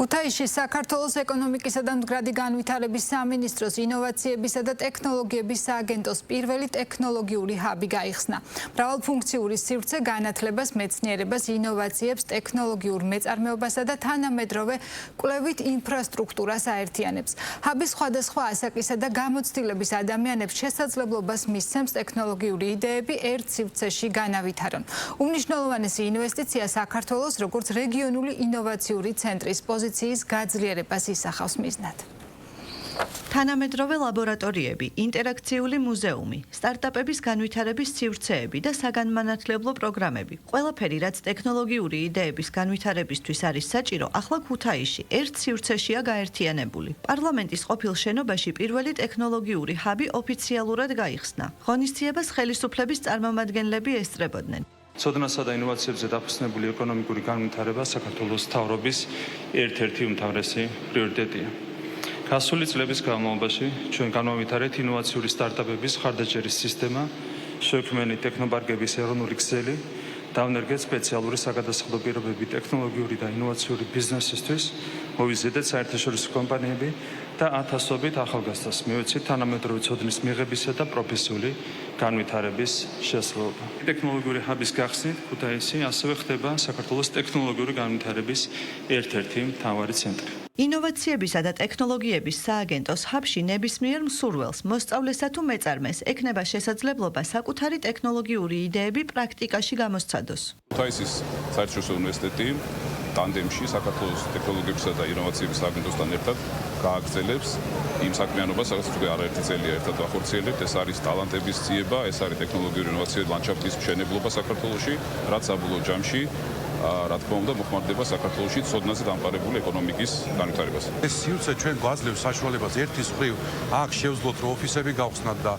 ქუთაისში საქართველოს ეკონომიკისა და მდგრადი განვითარების სამინისტროს ინოვაციებისა და ტექნოლოგიების სააგენტოს პირველი ტექნოლოგიური ჰაბი გაიხსნა. მრავალფუნქციური სივრცე განათლებას, მეცნიერებას, ინოვაციებს, ტექნოლოგიურ მეწარმეობასა და თანამედროვე კვლევით ინფრასტრუქტურას აერთიანებს. ჰაბი სხვადასხვა ასაკისა და გამოცდილების ადამიანებს შესაძლებლობას მისცემს ტექნოლოგიური იდეები ერთ სივრცეში განავითარონ. უმნიშვნელოვანესი ინვესტიცია საქართველოს როგორც რეგიონული ინოვაციური ცენტრის პოზიციის გაძლიერებას ისახავს მიზნად. თანამედროვე ლაბორატორიები, ინტერაქციული მუზეუმი, სტარტაპების განვითარების სივრცეები და საგანმანათლებლო პროგრამები. ყველაფერი, რაც ტექნოლოგიური იდეების განვითარებისთვის არის საჭირო, ახლა ქუთაისში ერთ სივრცეშია გაერთიანებული. პარლამენტის ყოფილ შენობაში პირველი ტექნოლოგიური ჰაბი ოფიციალურად გაიხსნა. ღონისძიებას ხელისუფლების წარმომადგენლები ესწრებოდნენ. ცოდნასა და ინოვაციებზე დაფუძნებული ეკონომიკური განვითარება საქართველოს მთავრობის ერთ-ერთი უმთავრესი პრიორიტეტია. გასული წლების განმავლობაში ჩვენ განავითარეთ ინოვაციური სტარტაპების ხარდაჭერის სისტემა, შექმნით ტექნოპარკების ეროვნული ქსელი, დავნერგეთ სპეციალური საგადასახადო პირობები ტექნოლოგიური და ინოვაციური ბიზნესისთვის, მოვიზიდეთ საერთაშორისო კომპანიები და ათასობით ახალგაზრდას მივეცით თანამედროვე ცოდნის მიღებისა და პროფესიული განვითარების შესაძლებლობა. ტექნოლოგიური ჰაბის გახსნით ქუთაისი ასევე ხდება საქართველოს ტექნოლოგიური განვითარების ერთ-ერთი მთავარი ცენტრი. ინოვაციებისა და ტექნოლოგიების სააგენტოს ჰაბში ნებისმიერ მსურველს, მოსწავლესა თუ მეწარმეს ექნება შესაძლებლობა საკუთარი ტექნოლოგიური იდეები პრაქტიკაში გამოსცადოს. ქუთაისის საერთაშორისო უნივერსიტეტი ტანდემში საქართველოს ტექნოლოგიებისა და ინოვაციების სააგენტოსთან ერთად გააგრძელებს იმ საქმიანობას, სადაც უკვე არაერთი წელია ერთად ვახორციელებთ. ეს არის ტალანტების ძიება, ეს არის ტექნოლოგიური ინოვაციური ლანდშაფტის მშენებლობა საქართველოში, რაც საბოლოო ჯამში რა თქმა უნდა მოხმარდება საქართველოში ცოდნაზე დამყარებული ეკონომიკის განვითარებას. ეს სივრცე ჩვენ გვაძლევს საშუალებას ერთის მხრივ აქ შევძლოთ რომ ოფისები გავხსნათ და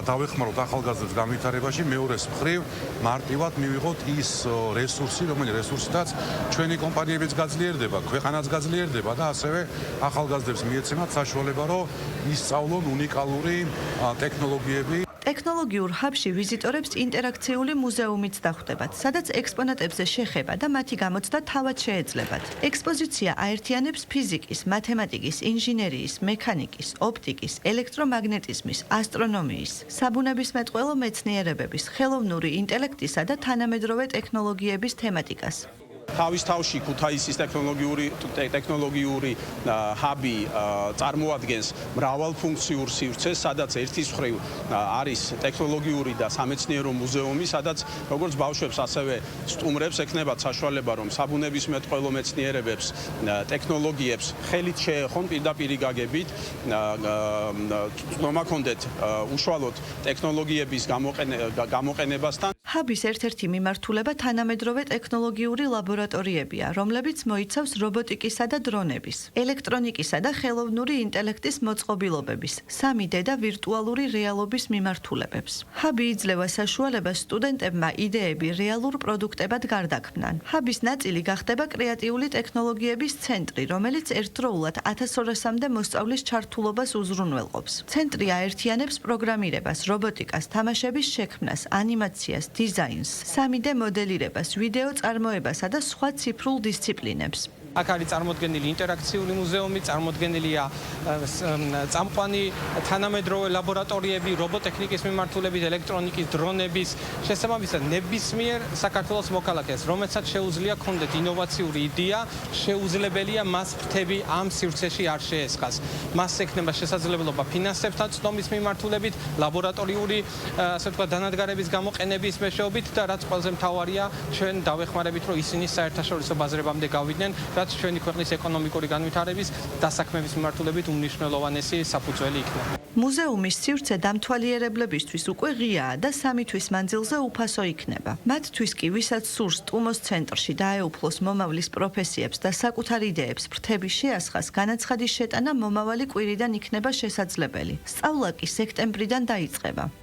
დავეხმაროთ ახალგაზრდებს განვითარებაში, მეორეს მხრივ მარტივად მივიღოთ ის რესურსი, რომელიც რესურსითაც ჩვენი კომპანიებიც გაძლიერდება, ქვეყანაც გაძლიერდება და ასევე ახალგაზრდებს მიეცემათ საშუალება რომ ისწავლონ უნიკალური ტექნოლოგიები. ტექნოლოგიურ ჰაბში ვიზიტორებს ინტერაქციული მუზეუმიც დახვდებათ, სადაც ექსპონატებზე შეხება და მათი გამოცდა თავად შეეძლებათ. ექსპოზიცია აერთიანებს ფიზიკის, მათემატიკის, ინჟინერიის, მექანიკის, ოპტიკის, ელექტრომაგნეტიზმის, ასტრონომიის, საბუნებისმეტყველო მეცნიერებების, ხელოვნური ინტელექტისა და თანამედროვე ტექნოლოგიების თემატიკას. თავის თავში ქუთაისის ტექნოლოგიური ჰაბი წარმოადგენს მრავალფუნქციურ სივრცეს, სადაც ერთის მხრივ არის ტექნოლოგიური და სამეცნიერო მუზეუმი, სადაც როგორც ბავშვებს, ასევე სტუმრებს ექნებათ საშუალება, რომ საბუნებისმეტყველო მეცნიერებებს, ტექნოლოგიებს ხელით შეეხონ პირდაპირი გაგებით, მომაქონდეთ უშუალოდ ტექნოლოგიების გამოყენებასთან. ჰაბის ერთ-ერთი მიმართულება თანამედროვე ტექნოლოგიური ლაბორატორიებია, რომლებიც მოიცავს რობოტიკისა და დრონების, ელექტრონიკისა და ხელოვნური ინტელექტის მოწყობილობების, 3D და ვირტუალური რეალობის მიმართულებებს. ჰაბი იძლევა საშუალებას სტუდენტებმა იდეები რეალურ პროდუქტებად გარდაქმნან. ჰაბის ნაწილი გახდება კრეატიული ტექნოლოგიების ცენტრი, რომელიც ერთდროულად 1200-მდე მოსწავლის ჩართულობას უზრუნველყოფს. ცენტრი აერთიანებს პროგრამირებას, რობოტიკას, თამაშების შექმნას, ანიმაციას, დიზაინს, 3D მოდელირებას, ვიდეო წარმოებასა და სხვა ციფრულ დისციპლინებს. აქ არის წარმოდგენილი ინტერაქციული მუზეუმი, წარმოდგენილია წამყვანი თანამედროვე ლაბორატორიები, რობოტექნიკის მიმართულებით, ელექტრონიკის, დრონების, შესაბამისად ნებისმიერ საქართველოს მოქალაქეს, რომელსაც შეუძლია ქონდეთ ინოვაციური იდეა, შეუძლებელია მას ფრთები ამ სივრცეში არ შეესხას. მას ექნება შესაძლებლობა ფინანსებთან წვდომის მიმართულებით, ლაბორატორიული, ასე ვთქვათ, დანადგარების გამოყენების მეშვეობით და რაც ყველაზე მთავარია, ჩვენ დავეხმარებით, რომ ისინი საერთაშორისო ბაზრებამდე გავიდნენ. ჩვენი ქვეყნის ეკონომიკური განვითარების დასაქმების მიმართულებით უმნიშვნელოვანესი საფუძველი იქნება. მუზეუმის სივრცე დამთვალიერებლებისთვის უკვე ღიაა და 3 თვის მანძილზე უფასო იქნება. მათთვის კი, ვისაც სურს სტუმოს ცენტრში დაეუფლოს მომავლის პროფესიებს და საკუთარ იდეებს ფრთების შეასხას, განაცხადის შეტანა მომავალი კვირიდან იქნება შესაძლებელი. სწავლა კი სექტემბრიდან დაიწყება.